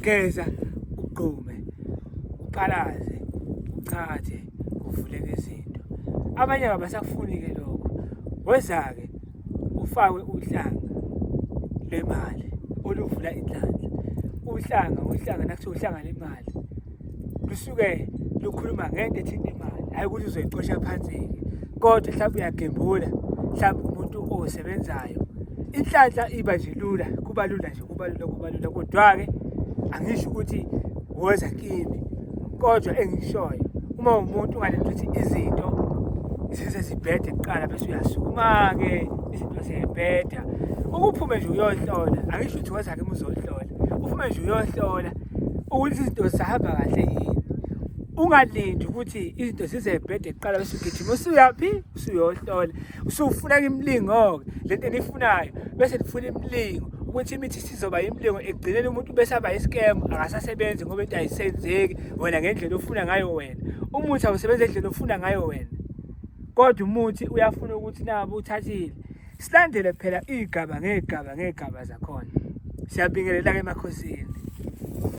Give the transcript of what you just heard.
geza, ugqume, uphalaze, uchathe, kuvuleke izinto. Abanye abasakufuni-ke lokho. Weza-ke ufakwe uhlanga lwemali oluvula inhlanhla. Uhlanga nakuthiwa uhlanga lemali lusuke lukhuluma ngento ethinta imali, hhayi ukuthi uzoyicosha phansi-ke. Kodwa mhlawumbe uyagembula, mhlawumbe umuntu osebenzayo. Inhlanhla iba nje lula, kuba lula. Kodwa-ke angisho ukuthi woza kimi, kodwa engishoyo, uma umuntu ungalenza ukuthi izinto zize zibhede kuqala bese uyasukuma-ke izinto ziyabheda. Ukuphume nje uyohlola, angisho ukuthi woza-ke uma uzohlola. Uphume nje uyohlola ukuthi izinto zisahamba kahle yini. Ungalindi ukuthi izinto zizebhede kuqala bese ugijima usuyaphi, usuyohlola. Usufuna imilingo-ke, lento enifunayo, bese nifuna imilingo ukuthi imithi sizoba imilingo ekugcineni umuntu bese aba isikemu, akasasebenzi ngoba into ayisenzeki wena ngendlela ofuna ngayo wena. Umuthi awusebenzi ngendlela ofuna ngayo wena. Kodwa umuthi uyafuna ukuthi nabo uthathile. Silandele phela igaba ngegaba zakhona. Siyabingelela-ke emakhosini.